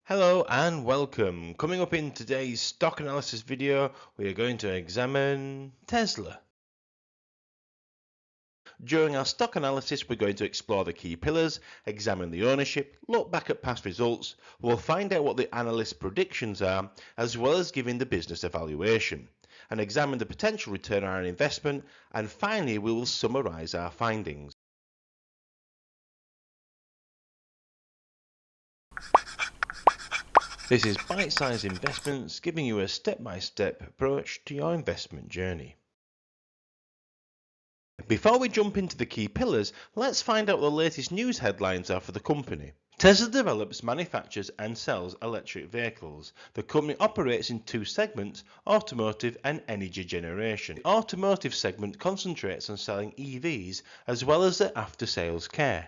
Hello and welcome. Coming up in today's stock analysis video, we are going to examine Tesla. During our stock analysis, we're going to explore the key pillars, examine the ownership, look back at past results, we'll find out what the analyst predictions are, as well as giving the business a valuation, and examine the potential return on our investment, and finally we will summarize our findings. This is Bitesize Investments, giving you a step-by-step approach to your investment journey. Before we jump into the key pillars, let's find out what the latest news headlines are for the company. Tesla develops, manufactures and sells electric vehicles. The company operates in two segments, automotive and energy generation. The automotive segment concentrates on selling EVs as well as the after-sales care.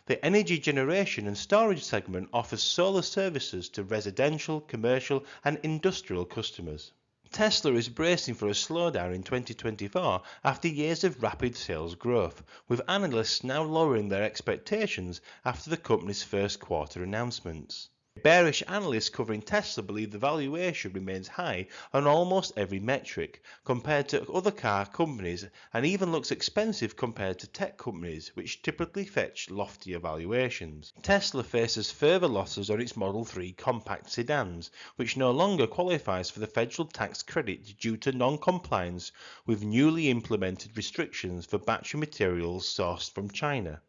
The energy generation and storage segment offers solar services to residential, commercial and industrial customers. Tesla is bracing for a slowdown in 2024 after years of rapid sales growth, with analysts now lowering their expectations after the company's first quarter announcements. Bearish analysts covering Tesla believe the valuation remains high on almost every metric compared to other car companies and even looks expensive compared to tech companies, which typically fetch loftier valuations. Tesla faces further losses on its Model 3 compact sedans, which no longer qualifies for the federal tax credit due to non-compliance with newly implemented restrictions for battery materials sourced from China.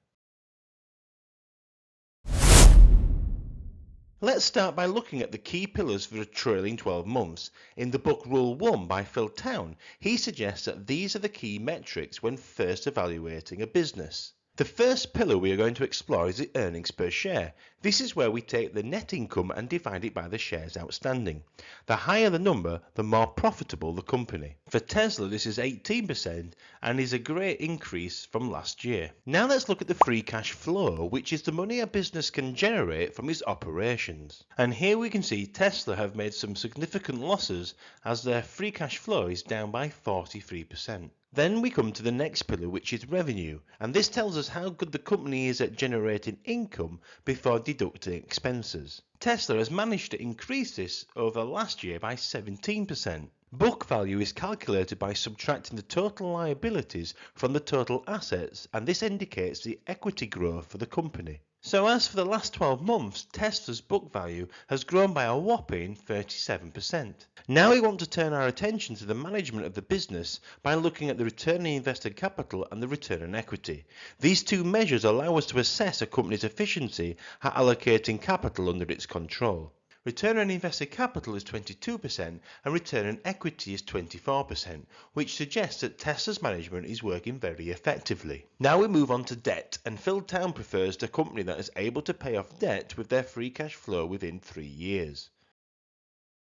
Let's start by looking at the key pillars for the trailing 12 months. In the book Rule 1 by Phil Town, he suggests that these are the key metrics when first evaluating a business. The first pillar we are going to explore is the earnings per share. This is where we take the net income and divide it by the shares outstanding. The higher the number, the more profitable the company. For Tesla, this is 18% and is a great increase from last year. Now let's look at the free cash flow, which is the money a business can generate from its operations. And here we can see Tesla have made some significant losses as their free cash flow is down by 43%. Then we come to the next pillar, which is revenue, and this tells us how good the company is at generating income before deducting expenses. Tesla has managed to increase this over last year by 17%. Book value is calculated by subtracting the total liabilities from the total assets, and this indicates the equity growth for the company. So as for the last 12 months, Tesla's book value has grown by a whopping 37%. Now we want to turn our attention to the management of the business by looking at the return on invested capital and the return on equity. These two measures allow us to assess a company's efficiency at allocating capital under its control. Return on invested capital is 22% and return on equity is 24%, which suggests that Tesla's management is working very effectively. Now we move on to debt, and Phil Town prefers a company that is able to pay off debt with their free cash flow within 3 years.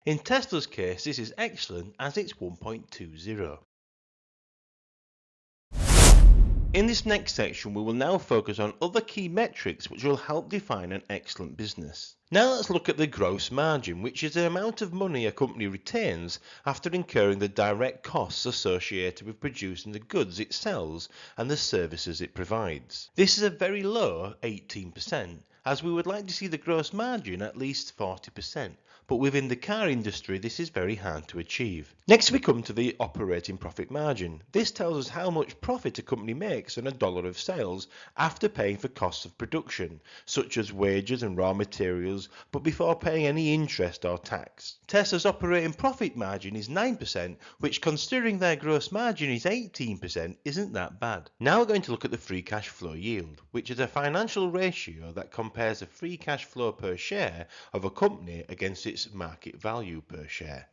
In Tesla's case, this is excellent as it's 1.20. In this next section, we will now focus on other key metrics which will help define an excellent business. Now let's look at the gross margin, which is the amount of money a company retains after incurring the direct costs associated with producing the goods it sells and the services it provides. This is a very low 18%, as we would like to see the gross margin at least 40%. But within the car industry, this is very hard to achieve. Next, we come to the operating profit margin. This tells us how much profit a company makes on a dollar of sales after paying for costs of production, such as wages and raw materials, but before paying any interest or tax. Tesla's operating profit margin is 9%, which, considering their gross margin is 18%, isn't that bad. Now we're going to look at the free cash flow yield, which is a financial ratio that compares the free cash flow per share of a company against its market value per share.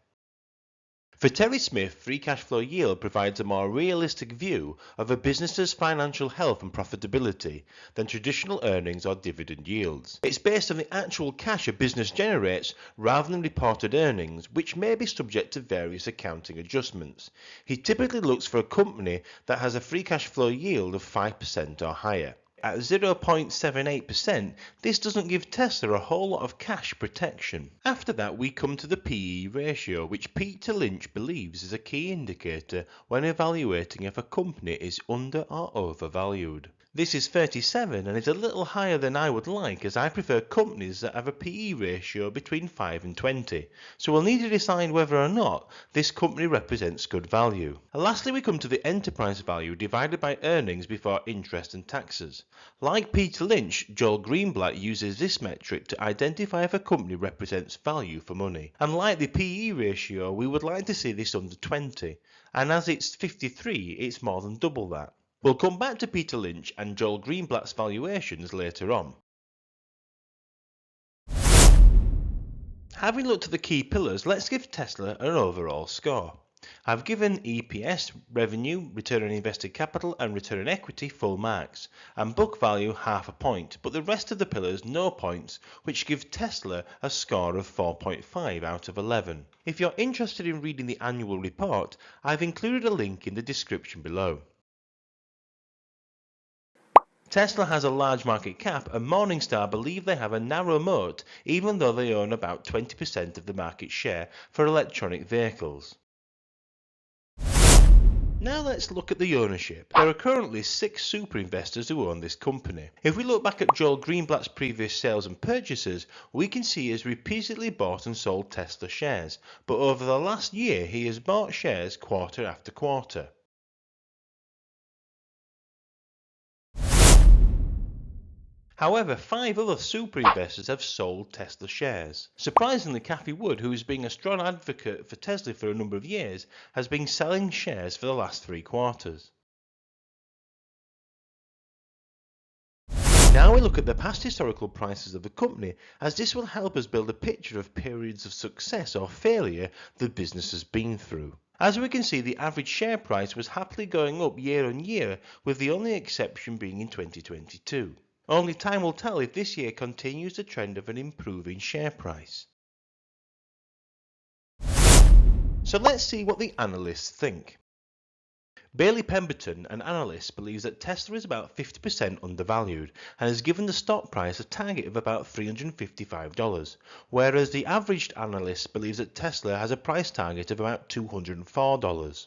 For Terry Smith, free cash flow yield provides a more realistic view of a business's financial health and profitability than traditional earnings or dividend yields. It's based on the actual cash a business generates rather than reported earnings, which may be subject to various accounting adjustments. He typically looks for a company that has a free cash flow yield of 5% or higher. At 0.78%, this doesn't give Tesla a whole lot of cash protection. After that, we come to the PE ratio, which Peter Lynch believes is a key indicator when evaluating if a company is under or overvalued. This is 37 and is a little higher than I would like, as I prefer companies that have a PE ratio between 5 and 20, so we'll need to decide whether or not this company represents good value. And lastly, we come to the enterprise value divided by earnings before interest and taxes. Like Peter Lynch, Joel Greenblatt uses this metric to identify if a company represents value for money. And like the PE ratio, we would like to see this under 20, and as it's 53, it's more than double that. We'll come back to Peter Lynch and Joel Greenblatt's valuations later on. Having looked at the key pillars, let's give Tesla an overall score. I've given EPS, revenue, return on invested capital and return on equity full marks, and book value half a point, but the rest of the pillars no points, which gives Tesla a score of 4.5 out of 11. If you're interested in reading the annual report, I've included a link in the description below. Tesla has a large market cap and Morningstar believe they have a narrow moat even though they own about 20% of the market share for electronic vehicles. Now let's look at the ownership. There are currently 6 super investors who own this company. If we look back at Joel Greenblatt's previous sales and purchases, we can see he has repeatedly bought and sold Tesla shares, but over the last year he has bought shares quarter after quarter. However, 5 other super investors have sold Tesla shares. Surprisingly, Cathie Wood, who has been a strong advocate for Tesla for a number of years, has been selling shares for the last 3 quarters. Now we look at the past historical prices of the company, as this will help us build a picture of periods of success or failure the business has been through. As we can see, the average share price was happily going up year on year, with the only exception being in 2022. Only time will tell if this year continues the trend of an improving share price. So let's see what the analysts think. Bailey Pemberton, an analyst, believes that Tesla is about 50% undervalued and has given the stock price a target of about $355, whereas the averaged analyst believes that Tesla has a price target of about $204.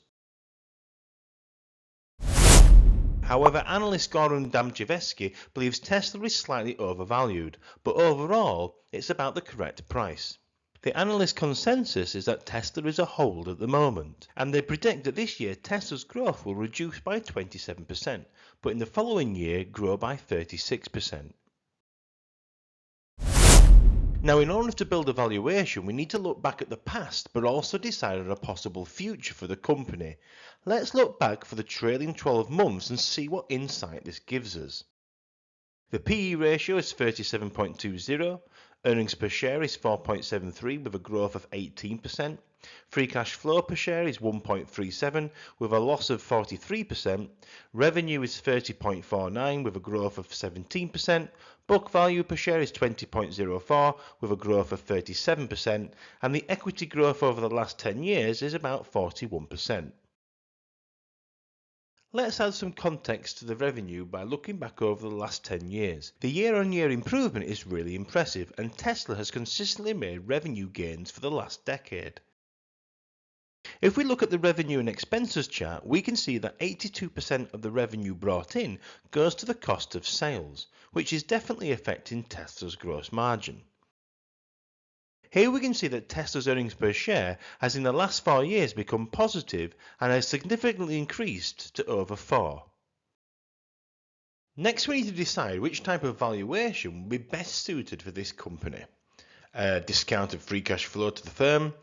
However, analyst Goran Damjevski believes Tesla is slightly overvalued, but overall, it's about the correct price. The analyst consensus is that Tesla is a hold at the moment, and they predict that this year Tesla's growth will reduce by 27%, but in the following year grow by 36%. Now, in order to build a valuation, we need to look back at the past, but also decide on a possible future for the company. Let's look back for the trailing 12 months and see what insight this gives us. The PE ratio is 37.20, earnings per share is 4.73 with a growth of 18%, free cash flow per share is 1.37 with a loss of 43%, revenue is 30.49 with a growth of 17%, book value per share is 20.04 with a growth of 37%, and the equity growth over the last 10 years is about 41%. Let's add some context to the revenue by looking back over the last 10 years. The year-on-year improvement is really impressive, and Tesla has consistently made revenue gains for the last decade. If we look at the revenue and expenses chart, we can see that 82% of the revenue brought in goes to the cost of sales, which is definitely affecting Tesla's gross margin. Here we can see that Tesla's earnings per share has in the last 4 years become positive and has significantly increased to over 4. Next, we need to decide which type of valuation will be best suited for this company. A discounted free cash flow to the firm,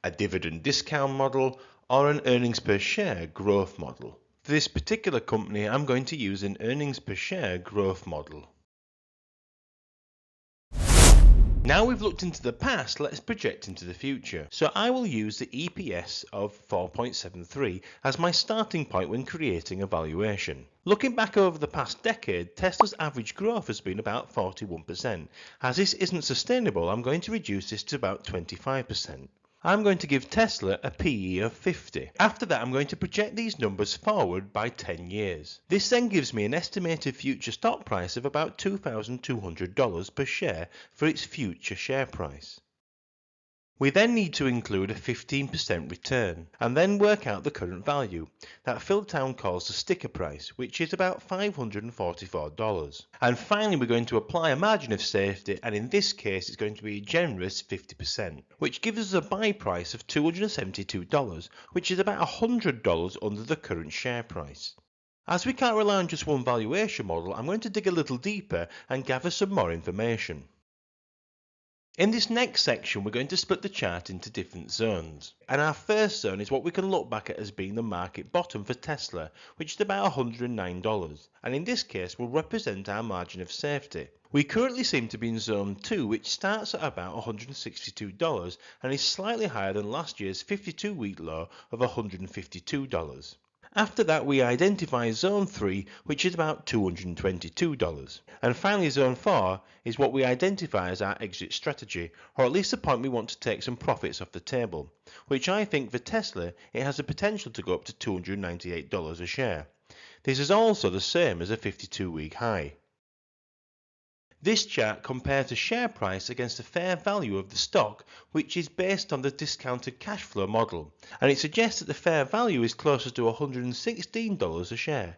a dividend discount model, or an earnings per share growth model. For this particular company, I'm going to use an earnings per share growth model. Now we've looked into the past, let's project into the future. So I will use the EPS of 4.73 as my starting point when creating a valuation. Looking back over the past decade, Tesla's average growth has been about 41%. As this isn't sustainable, I'm going to reduce this to about 25%. I'm going to give Tesla a PE of 50. After that, I'm going to project these numbers forward by 10 years. This then gives me an estimated future stock price of about $2,200 per share for its future share price. We then need to include a 15% return and then work out the current value that Philtown calls the sticker price, which is about $544. And finally we're going to apply a margin of safety, and in this case it's going to be a generous 50%, which gives us a buy price of $272, which is about $100 under the current share price. As we can't rely on just one valuation model, I'm going to dig a little deeper and gather some more information. In this next section, we're going to split the chart into different zones. And our first zone is what we can look back at as being the market bottom for Tesla, which is about $109. And in this case, will represent our margin of safety. We currently seem to be in zone 2, which starts at about $162 and is slightly higher than last year's 52-week low of $152. After that, we identify zone 3, which is about $222. And finally, zone 4 is what we identify as our exit strategy, or at least the point we want to take some profits off the table, which I think for Tesla, it has the potential to go up to $298 a share. This is also the same as a 52-week high. This chart compares the share price against the fair value of the stock, which is based on the discounted cash flow model, and it suggests that the fair value is closer to $116 a share.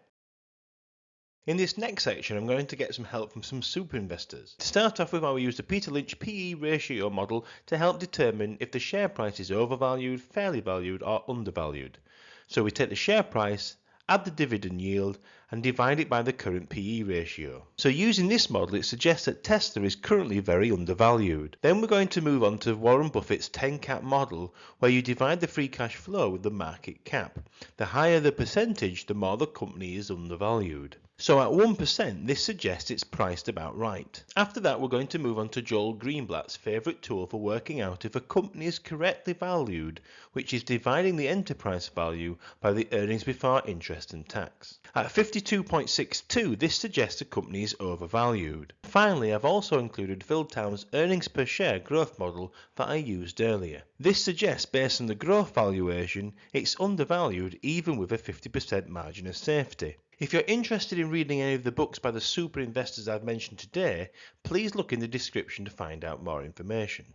In this next section, I'm going to get some help from some super investors. To start off with, I will use the Peter Lynch PE ratio model to help determine if the share price is overvalued, fairly valued, or undervalued. So we take the share price, add the dividend yield, and divide it by the current PE ratio. So using this model, it suggests that Tesla is currently very undervalued. Then we're going to move on to Warren Buffett's 10 cap model, where you divide the free cash flow with the market cap. The higher the percentage, the more the company is undervalued. So at 1%, this suggests it's priced about right. After that, we're going to move on to Joel Greenblatt's favourite tool for working out if a company is correctly valued, which is dividing the enterprise value by the earnings before interest and tax. At 52.62, this suggests a company is overvalued. Finally, I've also included Philtown's earnings per share growth model that I used earlier. This suggests, based on the growth valuation, it's undervalued even with a 50% margin of safety. If you're interested in reading any of the books by the super investors I've mentioned today, please look in the description to find out more information.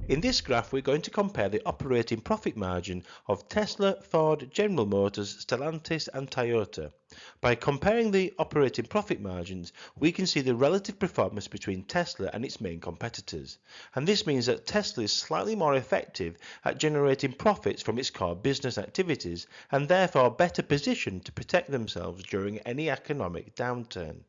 In this graph, we're going to compare the operating profit margin of Tesla, Ford, General Motors, Stellantis and Toyota. By comparing the operating profit margins, we can see the relative performance between Tesla and its main competitors. And this means that Tesla is slightly more effective at generating profits from its core business activities and therefore better positioned to protect themselves during any economic downturn.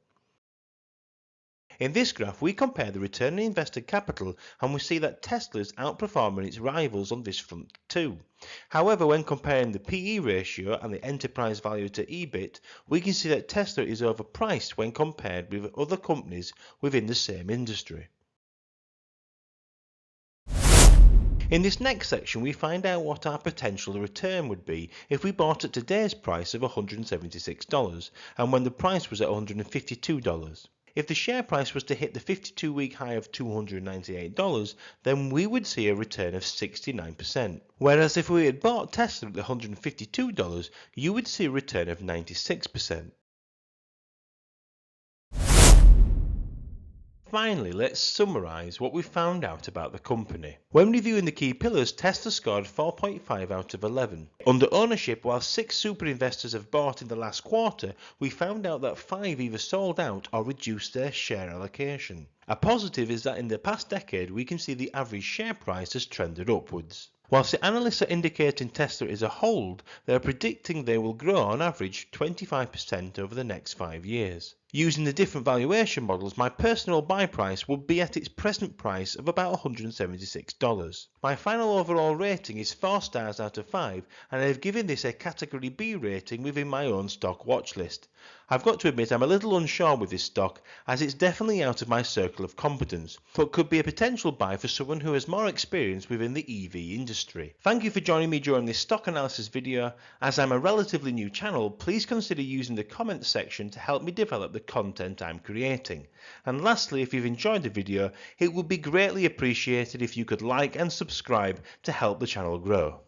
In this graph, we compare the return on invested capital and we see that Tesla is outperforming its rivals on this front too. However, when comparing the PE ratio and the enterprise value to EBIT, we can see that Tesla is overpriced when compared with other companies within the same industry. In this next section, we find out what our potential return would be if we bought at today's price of $176 and when the price was at $152. If the share price was to hit the 52-week high of $298, then we would see a return of 69%. Whereas if we had bought Tesla at $152, you would see a return of 96%. Finally, let's summarise what we found out about the company. When reviewing the key pillars, Tesla scored 4.5 out of 11. Under ownership, while 6 super investors have bought in the last quarter, we found out that 5 either sold out or reduced their share allocation. A positive is that in the past decade, we can see the average share price has trended upwards. Whilst the analysts are indicating Tesla is a hold, they are predicting they will grow on average 25% over the next 5 years. Using the different valuation models, my personal buy price would be at its present price of about $176. My final overall rating is 4 stars out of 5, and I have given this a category B rating within my own stock watch list. I've got to admit I'm a little unsure with this stock, as it's definitely out of my circle of competence, but could be a potential buy for someone who has more experience within the EV industry. Thank you for joining me during this stock analysis video. As I'm a relatively new channel, please consider using the comments section to help me develop the content I'm creating. And lastly, if you've enjoyed the video, it would be greatly appreciated if you could like and subscribe to help the channel grow.